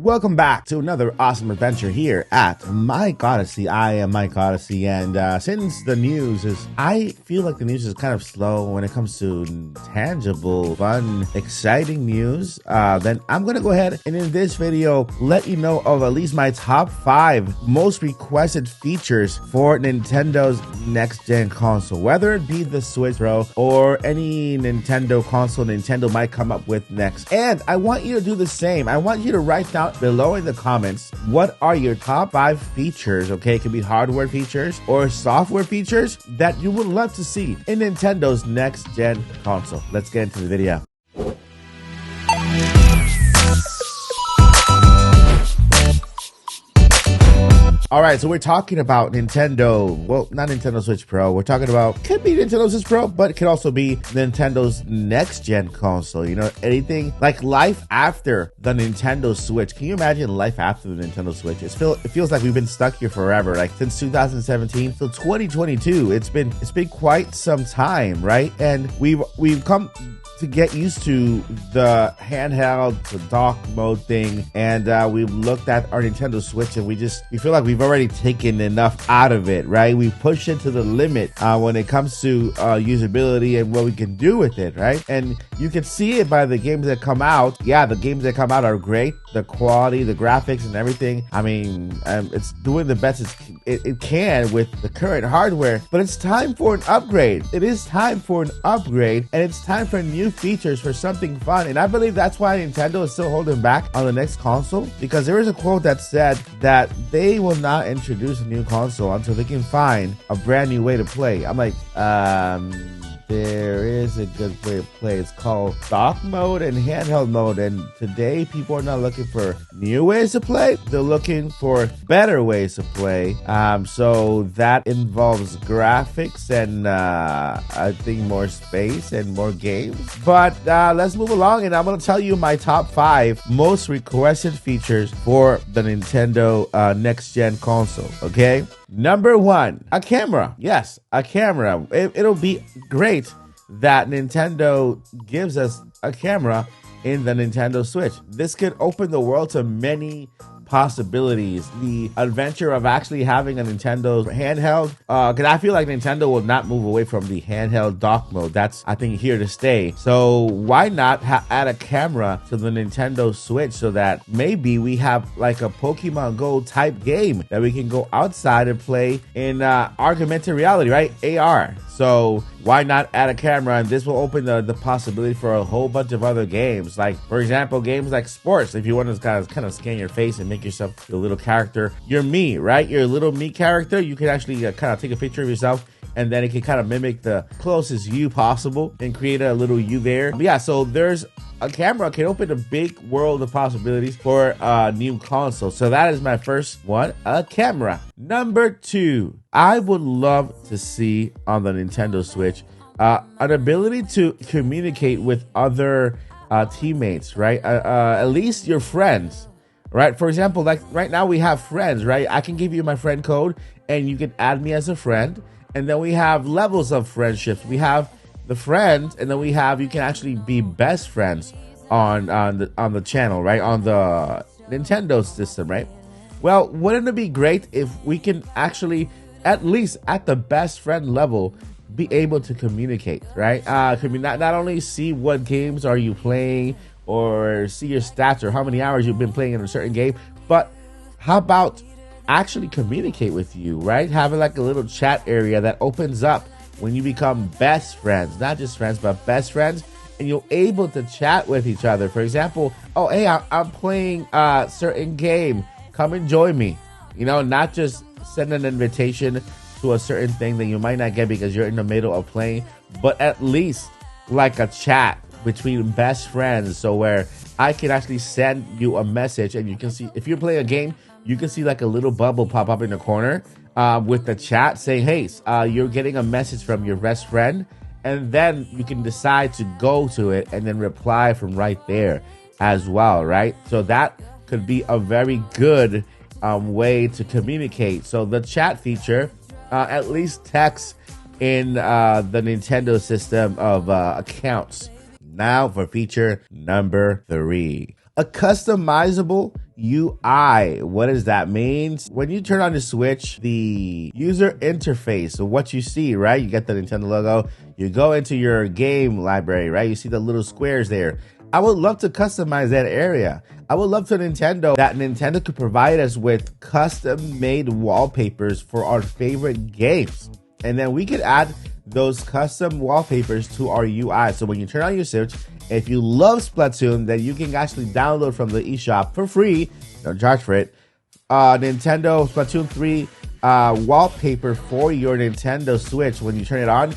Welcome back to another awesome adventure here at Mike Odyssey. I am Mike Odyssey, and since the news is, I feel like the news is kind of slow when it comes to tangible, fun, exciting news, then I'm gonna go ahead and in this video let you know of at least my top 5 most requested features for Nintendo's next-gen console, whether it be the Switch Pro or any Nintendo console Nintendo might come up with next. And I want you to do the same. I want you to write down below in the comments what are your top 5 features. Okay, it could be hardware features or software features that you would love to see in Nintendo's next gen console. Let's get into the video. All right, so we're talking about Nintendo, well, not Nintendo Switch Pro. We're talking about, could be Nintendo Switch Pro, but it could also be Nintendo's next-gen console. You know, anything like life after the Nintendo Switch. Can you imagine life after the Nintendo Switch? It feels like we've been stuck here forever, like since 2017 till 2022. It's been quite some time, right? And we've come to get used to the handheld, the dock mode thing, and we've looked at our Nintendo Switch and we feel like we've already taken enough out of it, right? We pushed it to the limit when it comes to usability and what we can do with it, right? And you can see it by the games that come out. Yeah, the games that come out are great. The quality, the graphics and everything. I mean, it's doing the best it can with the current hardware, but it's time for an upgrade. It is time for an upgrade, and it's time for new features, for something fun. And I believe that's why Nintendo is still holding back on the next console, because there is a quote that said that they will not introduce a new console until they can find a brand new way to play. I'm like, there is a good way to play. It's called dock mode and handheld mode. And today, people are not looking for new ways to play. They're looking for better ways to play. So that involves graphics and I think more space and more games. But let's move along, and I'm going to tell you my top 5 most requested features for the Nintendo next-gen console, okay? Number 1, a camera. Yes, a camera. It'll be great that Nintendo gives us a camera in the Nintendo Switch. This could open the world to many possibilities. The adventure of actually having a Nintendo handheld, because I feel like Nintendo will not move away from the handheld dock mode. That's, I think, here to stay. So why not add a camera to the Nintendo Switch so that maybe we have like a Pokemon Go type game that we can go outside and play in augmented reality, right? AR. So why not add a camera? And this will open the possibility for a whole bunch of other games. Like, for example, games like sports. If you want to kind of scan your face and make yourself your little character, your me, right? Your little me character, you can actually kind of take a picture of yourself, and then it can kind of mimic the closest you possible and create a little you there. But yeah, so there's a camera can open a big world of possibilities for a new console. So that is my first one, a camera. Number 2, I would love to see on the Nintendo Switch an ability to communicate with other teammates, right? At least your friends, right? For example, like right now we have friends, right? I can give you my friend code and you can add me as a friend. And then we have levels of friendships. We have the friends, and then we have, you can actually be best friends on the channel, right? On the Nintendo system, right? Well, wouldn't it be great if we can actually, at least at the best friend level, be able to communicate, right? Could be not only see what games are you playing or see your stats or how many hours you've been playing in a certain game, but how about actually communicate with you, right? Having like a little chat area that opens up when you become best friends, not just friends, but best friends, and you're able to chat with each other. For example, oh, hey, I'm playing a certain game. Come and join me. You know, not just send an invitation to a certain thing that you might not get because you're in the middle of playing, but at least like a chat between best friends, so where I can actually send you a message and you can see, if you're playing a game, you can see like a little bubble pop up in the corner with the chat saying, hey, you're getting a message from your best friend, and then you can decide to go to it and then reply from right there as well, right? So that could be a very good way to communicate. So the chat feature, at least text in the Nintendo system of accounts. Now for feature number 3. A customizable UI. What does that mean? When you turn on the Switch, the user interface, so what you see, right? You get the Nintendo logo, you go into your game library, right? You see the little squares there. I would love to customize that area. I would love that Nintendo could provide us with custom-made wallpapers for our favorite games. And then we could add those custom wallpapers to our UI. So when you turn on your Switch, if you love Splatoon, then you can actually download from the eShop for free, don't charge for it, Nintendo Splatoon 3 wallpaper for your Nintendo Switch when you turn it on.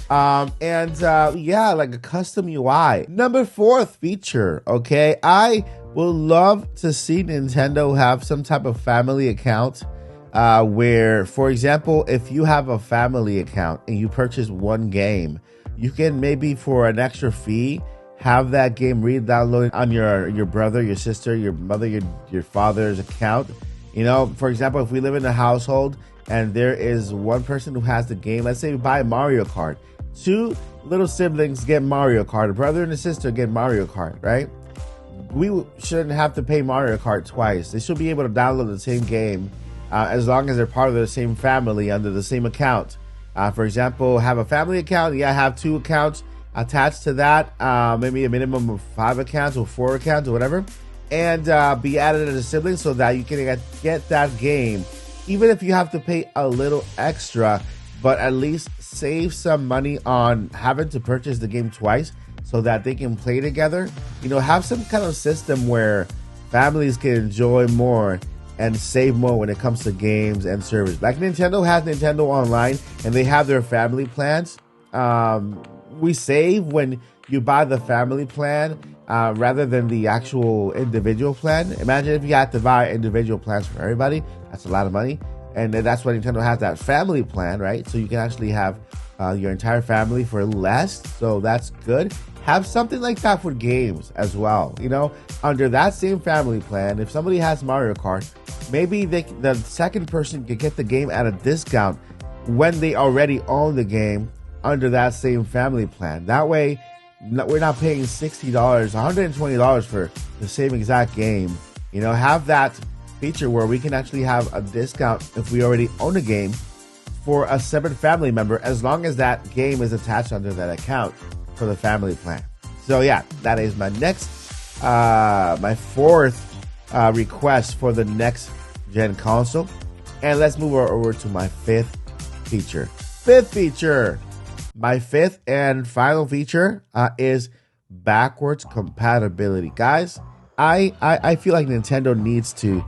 Yeah, like a custom UI. Number 4th feature, okay? I would love to see Nintendo have some type of family account where, for example, if you have a family account and you purchase one game, you can maybe for an extra fee have that game re-downloaded on your brother, your sister, your mother, your father's account. You know, for example, if we live in a household and there is one person who has the game, let's say we buy Mario Kart. 2 little siblings get Mario Kart, a brother and a sister get Mario Kart, right? We shouldn't have to pay Mario Kart twice. They should be able to download the same game as long as they're part of the same family under the same account. For example, have a family account. Yeah, have 2 accounts attached to that, maybe a minimum of 5 accounts or 4 accounts or whatever, and be added as a sibling so that you can get that game, even if you have to pay a little extra, but at least save some money on having to purchase the game twice so that they can play together. You know, have some kind of system where families can enjoy more and save more when it comes to games and service. Like Nintendo has Nintendo Online and they have their family plans. We save when you buy the family plan rather than the actual individual plan. Imagine if you had to buy individual plans for everybody. That's a lot of money. And that's why Nintendo has that family plan, right? So you can actually have your entire family for less. So that's good. Have something like that for games as well. You know, under that same family plan, if somebody has Mario Kart, maybe the second person could get the game at a discount when they already own the game under that same family plan. That way, we're not paying $60, $120 for the same exact game. You know, have that feature where we can actually have a discount if we already own a game for a separate family member, as long as that game is attached under that account for the family plan. So yeah, that is my next, my 4th request for the next gen console. And let's move over to my 5th feature. 5th feature. My 5th and final feature is backwards compatibility. Guys, I feel like Nintendo needs to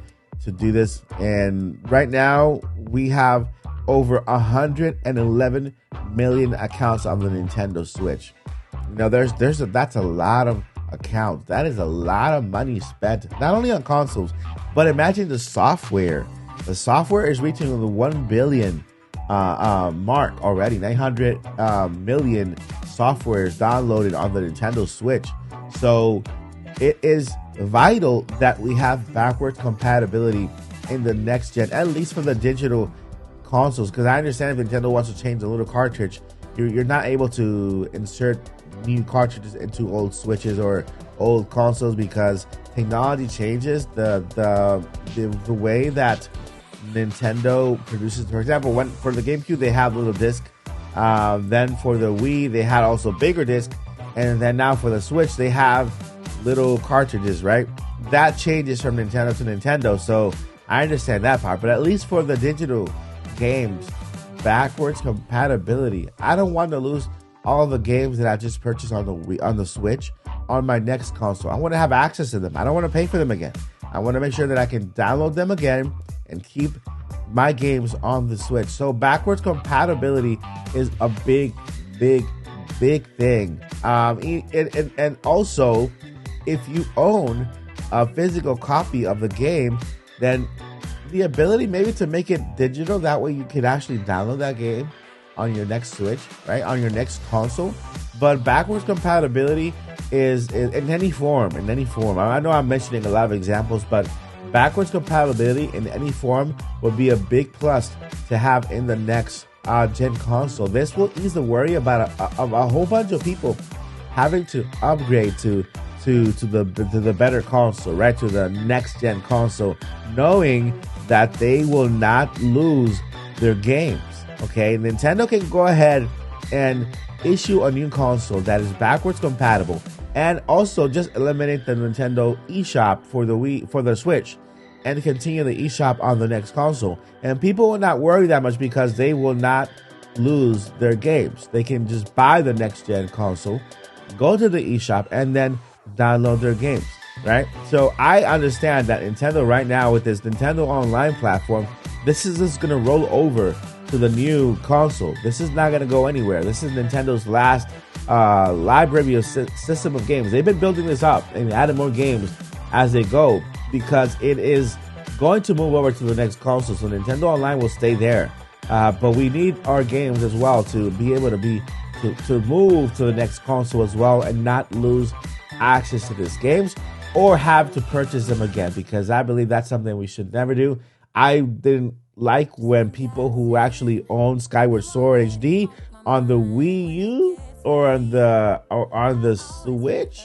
do this. And right now, we have over 111 million accounts on the Nintendo Switch. You know, that's a lot of accounts. That is a lot of money spent, not only on consoles, but imagine the software. The software is reaching the 1 billion mark already. 900 million softwares downloaded on the Nintendo Switch. So it is vital that we have backwards compatibility in the next gen, at least for the digital consoles, because I understand if Nintendo wants to change a little cartridge, you're not able to insert new cartridges into old Switches or old consoles because technology changes. The way that Nintendo produces, for example, when for the GameCube they have little disc, then for the Wii they had also bigger disc, and then now for the Switch they have little cartridges, right? That changes from Nintendo to Nintendo, so I understand that part. But at least for the digital games, backwards compatibility. I don't want to lose all the games that I just purchased on the Wii, on the Switch, on my next console. I want to have access to them. I don't want to pay for them again. I want to make sure that I can download them again and keep my games on the Switch. So backwards compatibility is a big thing. And also, if you own a physical copy of the game, then the ability maybe to make it digital, that way you can actually download that game on your next Switch, right? On your next console. But backwards compatibility is in any form. I know I'm mentioning a lot of examples, but backwards compatibility in any form would be a big plus to have in the next gen console. This will ease the worry about a whole bunch of people having to upgrade to to the better console, right? To the next gen console, knowing that they will not lose their games. Okay, Nintendo can go ahead and issue a new console that is backwards compatible, and also just eliminate the Nintendo eShop for the Wii, for the Switch, and continue the eShop on the next console. And people will not worry that much because they will not lose their games. They can just buy the next gen console, go to the eShop, and then download their games, right? So I understand that Nintendo right now with this Nintendo Online platform, this is just going to roll over to the new console. This is not going to go anywhere. This is Nintendo's last library of system of games. They've been building this up and adding more games as they go, because it is going to move over to the next console. So Nintendo Online will stay there, but we need our games as well to be able to move to the next console as well, and not lose access to these games or have to purchase them again, because I believe that's something we should never do. I didn't like when people who actually own Skyward Sword HD on the Wii U or on the Switch,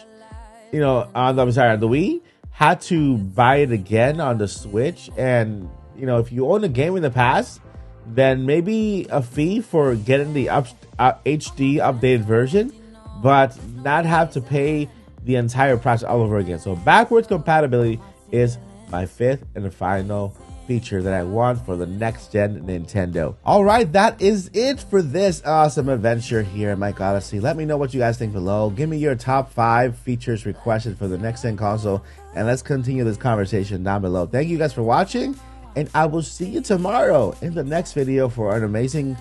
you know, on the Wii, had to buy it again on the Switch. And you know, if you own a game in the past, then maybe a fee for getting the HD updated version, but not have to pay the entire price all over again. So backwards compatibility is my fifth and final feature that I want for the next gen Nintendo. All right, that is it for this awesome adventure here at Mike Odyssey. Let me know what you guys think below. Give me your top 5 features requested for the next gen console, and let's continue this conversation down below. Thank you guys for watching, and I will see you tomorrow in the next video for an amazing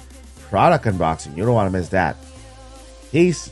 product unboxing. You don't want to miss that. Peace.